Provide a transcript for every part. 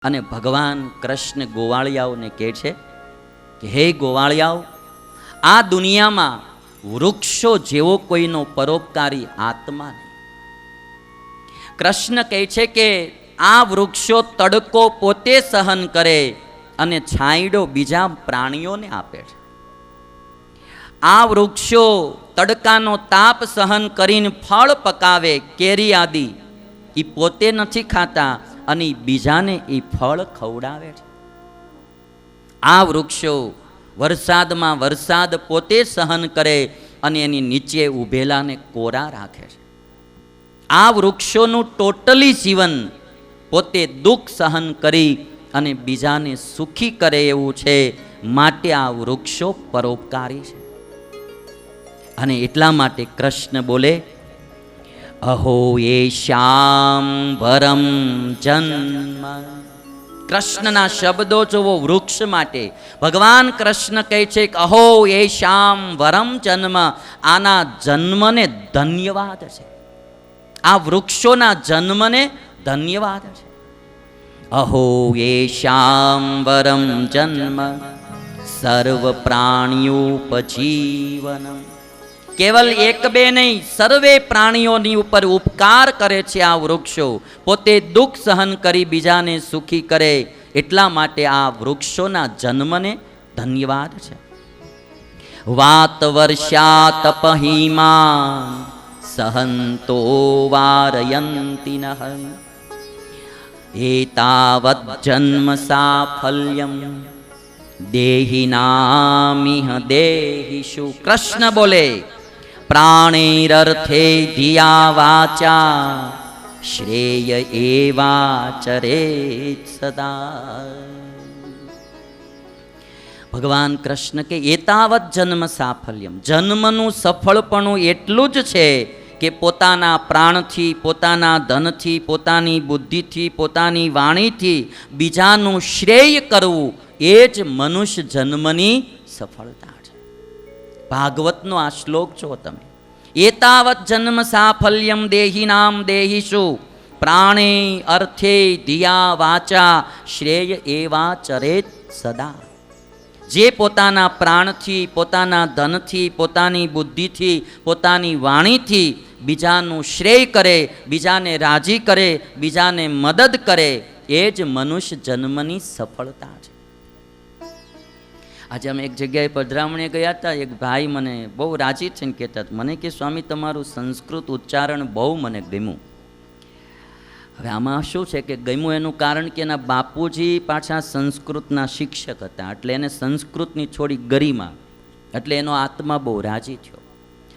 અને ભગવાન કૃષ્ણ ગોવાળિયાઓને કહે છે કે હે ગોવાળિયાઓ, આ દુનિયામાં વૃક્ષો જેવો કોઈનો પરોપકારી આત્મા નહીં. કૃષ્ણ કહે છે કે આ વૃક્ષો તડકો પોતે સહન કરે અને છાંયડો બીજા પ્રાણીઓને આપે છે. આ વૃક્ષો તડકાનો તાપ સહન કરીને ફળ પકાવે, કેરી આદિ, એ પોતે નથી ખાતા અને બીજાને એ ફળ ખવડાવે છે. આ વૃક્ષો વરસાદમાં વરસાદ પોતે સહન કરે અને એની નીચે ઊભેલાને કોરા રાખે છે. આ વૃક્ષોનું ટોટલી જીવન પોતે દુઃખ સહન કરી અને બીજાને સુખી કરે એવું છે. માટે આ વૃક્ષો પરોપકારી છે. અને એટલા માટે કૃષ્ણ બોલે, અહો એ શ્યામ વરમ જન્મ. કૃષ્ણના શબ્દો જોવો વૃક્ષ માટે. ભગવાન કૃષ્ણ કહે છે કે અહો એ શ્યામ વરમ જન્મ. આના જન્મને ધન્યવાદ છે. આ વૃક્ષોના જન્મને ધન્યવાદ છે. અહો એ શ્યામ વરમ જન્મ સર્વ પ્રાણ્યોપજીવનમ. કેવલ એક બે નહીં, સર્વે પ્રાણીઓની ઉપર ઉપકાર કરે છે આ વૃક્ષો. પોતે દુઃખ સહન કરી બીજાને સુખી કરે. એટલા માટે આ વૃક્ષોના જન્મને ધન્યવાદ છે. વાત વર્ષા તપહિમાન સહંતો વારયંતિ નઃ એતાવત જન્મ સાફલ્યમ દેહિનામિહ દેહિષુ. કૃષ્ણ બોલે, પ્રાણેરર્થે ધિયા વાચા શ્રેય એવાચરેત સદા. ભગવાન કૃષ્ણ કે એતાવત જન્મ સાફલ્યમ, જન્મનું સફળપણું એટલું જ છે કે પોતાના પ્રાણથી, પોતાના ધનથી, પોતાની બુદ્ધિથી, પોતાની વાણીથી બીજાનું શ્રેય કરવું એ જ મનુષ્ય જન્મની સફળતા છે. ભાગવતનો આ શ્લોક છો તમે. એતાવત જન્મ સાફલ્યમ દેહિનામ દેહિષુ પ્રાણે અર્થે ધિયા વાચા શ્રેય એવા ચરેત સદા. જે પોતાના પ્રાણથી, પોતાના ધનથી, પોતાની બુદ્ધિથી, પોતાની વાણીથી બીજાનું શ્રેય કરે, બીજાને રાજી કરે, બીજાને મદદ કરે, એ જ મનુષ્ય જન્મની સફળતા છે. આજે અમે એક જગ્યાએ પધરામણીએ ગયા હતા. એક ભાઈ મને બહુ રાજી થઈને કહેતા હતા, મને કે સ્વામી તમારું સંસ્કૃત ઉચ્ચારણ બહુ મને ગમ્યું. હવે આમાં શું છે કે ગમ્યું એનું કારણ કે એના બાપુજી પાછા સંસ્કૃતના શિક્ષક હતા, એટલે એને સંસ્કૃતની થોડી ગરિમા, એટલે એનો આત્મા બહુ રાજી થયો.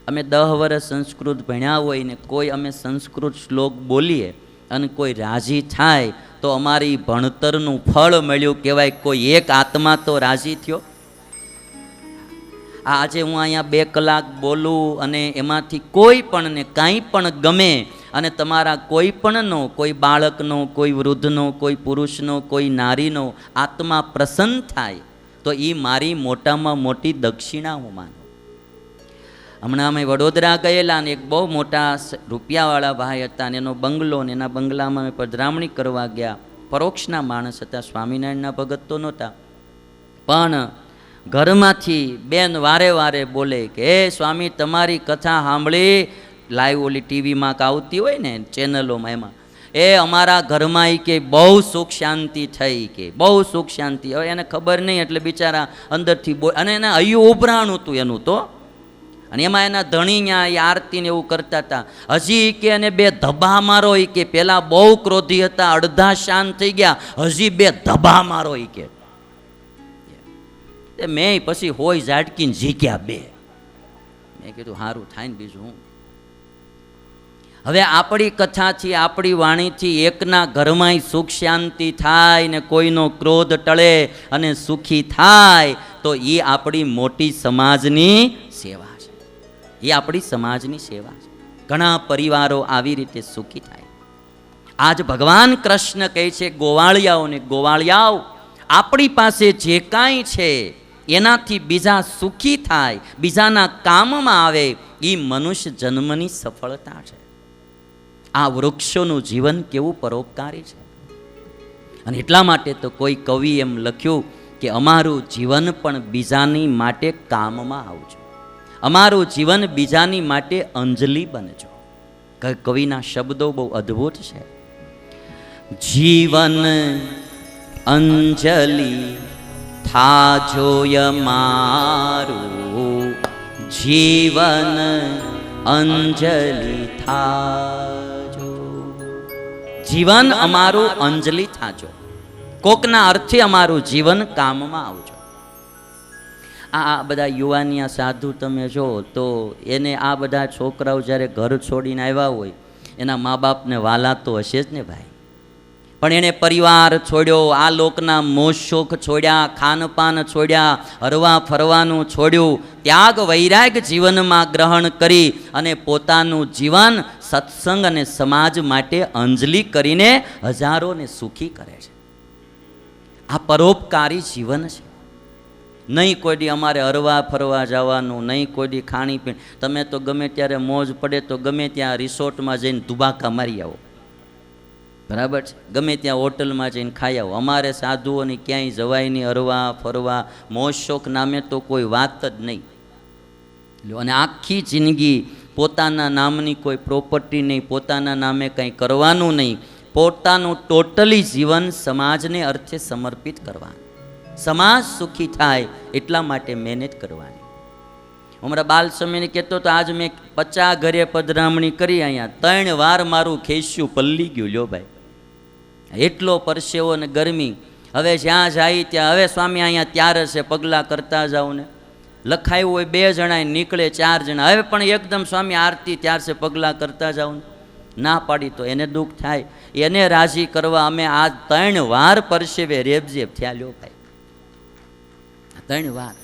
અમે 10 વર્ષ સંસ્કૃત ભણ્યા હોય ને કોઈ અમે સંસ્કૃત શ્લોક બોલીએ અને કોઈ રાજી થાય તો અમારી ભણતરનું ફળ મળ્યું કહેવાય. કોઈ એક આત્મા તો રાજી થયો. આજે હું અહીંયા 2 કલાક બોલું અને એમાંથી કોઈ પણને કાંઈ પણ ગમે અને તમારા કોઈ પણનો, કોઈ બાળકનો, કોઈ વૃદ્ધનો, કોઈ પુરુષનો, કોઈ નારીનો આત્મા પ્રસન્ન થાય તો એ મારી મોટામાં મોટી દક્ષિણા હું માનું. હમણાં અમે વડોદરા ગયેલા અને એક બહુ મોટા રૂપિયાવાળા ભાઈ હતા અને એનો બંગલો, ને એના બંગલામાં અમે પધરામણી કરવા ગયા. પરોક્ષના માણસ હતા, સ્વામિનારાયણના ભગત તો નહોતા, પણ ઘરમાંથી બેન વારે વારે બોલે કે હે સ્વામી તમારી કથા સાંભળી, લાઈવ ઓલી ટીવીમાં આવતી હોય ને ચેનલોમાં, એમાં એ અમારા ઘરમાં એ કે બહુ સુખ શાંતિ થઈ, કે બહુ સુખ શાંતિ. હવે એને ખબર નહીં એટલે બિચારા અંદરથી બોલ, અને એને હૈયું ઉભરાણું હતું એનું તો, અને એમાં એના ધણી ત્યાં એ આરતીને એવું કરતા હતા. હજી કે એને 2 ધબા મારો એ કે, પેલા બહુ ક્રોધી હતા, અડધા શાંત થઈ ગયા, હજી 2 ધબા મારો એ કે. મેં પછી હોય ઝાટકીને ઝીક્યા 2. મેં કીધું સારું થાય ને બીજું હું. હવે આપણી કથાથી, આપણી વાણીથી એકના ઘરમાં સુખ શાંતિ થાય ને કોઈનો ક્રોધ ટળે અને સુખી થાય તો એ આપણી મોટી સમાજની સેવા છે. એ આપણી સમાજની સેવા છે. ઘણા પરિવારો આવી રીતે સુખી થાય. આજ ભગવાન કૃષ્ણ કહે છે ગોવાળિયાઓને, ગોવાળિયાઓ આપણી પાસે જે કાંઈ છે એનાથી બીજા સુખી થાય, બીજાના કામમાં આવે, એ મનુષ્ય જન્મની સફળતા છે. આ વૃક્ષોનું જીવન કેવું પરોપકારી છે. અને એટલા માટે તો કોઈ કવિ એમ લખ્યું કે અમારું જીવન પણ બીજાની માટે કામમાં આવજો, અમારું જીવન બીજાની માટે અંજલિ બનજો. કવિના શબ્દો બહુ અદ્ભુત છે. જીવન અંજલિ થાજોય મારું, જીવન અંજલિ થાજો. જીવન અમારું અંજલિ થાજો, કોકના અર્થે અમારું જીવન કામમાં આવજો. આ બધા યુવાનિયા સાધુ તમે જો તો એને આ બધા છોકરાઓ જ્યારે ઘર છોડીને આવ્યા હોય એના મા બાપને વાલા તો હશે જ ને ભાઈ, પણ એણે પરિવાર છોડ્યો, આ લોકના મોજ શોખ છોડ્યા, ખાનપાન છોડ્યા, હરવા ફરવાનું છોડ્યું, ત્યાગ વૈરાગ જીવનમાં ગ્રહણ કરી અને પોતાનું જીવન સત્સંગ અને સમાજ માટે અંજલિ કરીને હજારોને સુખી કરે છે. આ પરોપકારી જીવન છે. નહીં કોઈ દી અમારે હરવા ફરવા જવાનું, નહીં કોઈ દી ખાણીપીણી. તમે તો ગમે ત્યારે મોજ પડે તો ગમે ત્યાં રિસોર્ટમાં જઈને દુબાકા મારી આવો, બરાબર છે, ગમે ત્યાં હોટલમાં જઈને ખાઈ આવો. અમારે સાધુઓની ક્યાંય જવાય નહીં, હરવા ફરવા મોજ શોખ નામે તો કોઈ વાત જ નહીં. અને આખી જિંદગી પોતાના નામની કોઈ પ્રોપર્ટી નહીં, પોતાના નામે કંઈ કરવાનું નહીં, પોતાનું ટોટલી જીવન સમાજને અર્થે સમર્પિત કરવાનું, સમાજ સુખી થાય એટલા માટે મહેનત કરવાની. હમણાં બાલ સમયને કહેતો તો આજ મેં 50 ઘરે પધરામણી કરી, અહીંયા 3 વાર મારું ખેસ્યું પલ્લી ગયું. લ્યો ભાઈ, એટલો પરસેવો ને ગરમી. હવે જ્યાં જાય ત્યાં હવે સ્વામી અહીંયા ત્યાર હશે પગલાં કરતા જાઓ ને, લખાયું હોય 2 જણા નીકળે 4 જણા, હવે પણ એકદમ સ્વામી આરતી ત્યારસે પગલાં કરતા જાઓ ને. ના પાડી તો એને દુઃખ થાય, એને રાજી કરવા અમે આ 3 વાર પરસેવે રેબઝેબ થયા. લ્યો ભાઈ, 3 વાર.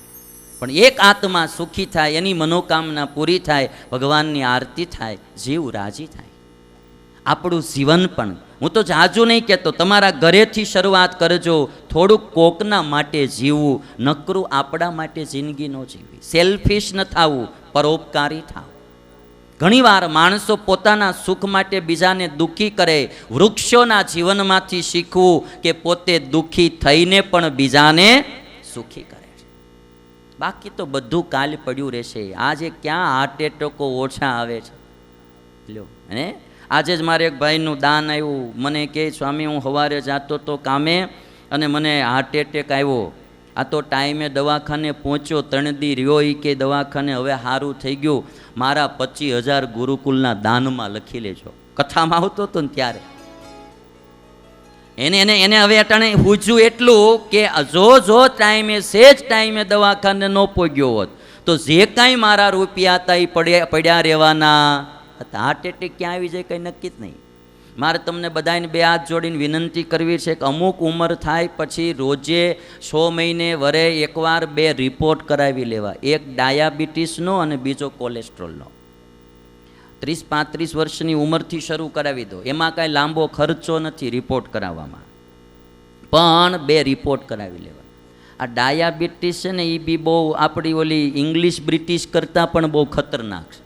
પણ એક આત્મા સુખી થાય, એની મનોકામના પૂરી થાય, ભગવાનની આરતી થાય, જીવ રાજી થાય. આપણું જીવન પણ, હું તો જાજુ નહીં કહેતો, તમારા ઘરેથી શરૂઆત કરજો. થોડુંક કોકના માટે જીવવું, નકરું આપણા માટે જિંદગી ન જીવવી. સેલ્ફિશ ન થવું, પરોપકારી થાવ. ઘણીવાર માણસો પોતાના સુખ માટે બીજાને દુઃખી કરે. વૃક્ષોના જીવનમાંથી શીખવું કે પોતે દુઃખી થઈને પણ બીજાને સુખી કરે. બાકી તો બધું કાલ પડ્યું રહેશે. આજે ક્યાં હાર્ટ એટેકો ઓછા આવે છે. લ્યો, અને આજે જ મારે એક ભાઈનું દાન આવ્યું. મને કહે સ્વામી હું સવારે જતો તો કામે અને મને હાર્ટ એટેક આવ્યો. આ તો ટાઈમે દવાખાને પહોંચ્યો, 3 દી રહ્યો. એ કે દવાખાને હવે સારું થઈ ગયું, મારા 25,000 ગુરુકુલના દાનમાં લખી લેજો. કથામાં આવતો હતો ને ત્યારે એને હવે અટાણે પૂછ્યું એટલું કે જો ટાઈમે સેજ ટાઈમે દવાખાને ન પહોંચ્યો હોત તો જે કાંઈ મારા રૂપિયા હતા એ પડ્યા રહેવાના હતા. હાર્ટ એટેક ક્યાં આવી જાય કંઈ નક્કી જ નહીં. મારે તમને બધાને 2 હાથ જોડીને વિનંતી કરવી છે કે અમુક ઉંમર થાય પછી રોજે 6 મહિને વરે એકવાર 2 રિપોર્ટ કરાવી લેવા. એક ડાયાબિટીસનો અને બીજો કોલેસ્ટ્રોલનો. 30-35 વર્ષની ઉંમરથી શરૂ કરાવી દો. એમાં કાંઈ લાંબો ખર્ચો નથી રિપોર્ટ કરાવવામાં, પણ 2 રિપોર્ટ કરાવી લેવા. આ ડાયાબિટીસ છે ને એ બી બહુ આપણી ઓલી ઇંગ્લિશ બ્રિટિશ કરતાં પણ બહુ ખતરનાક છે.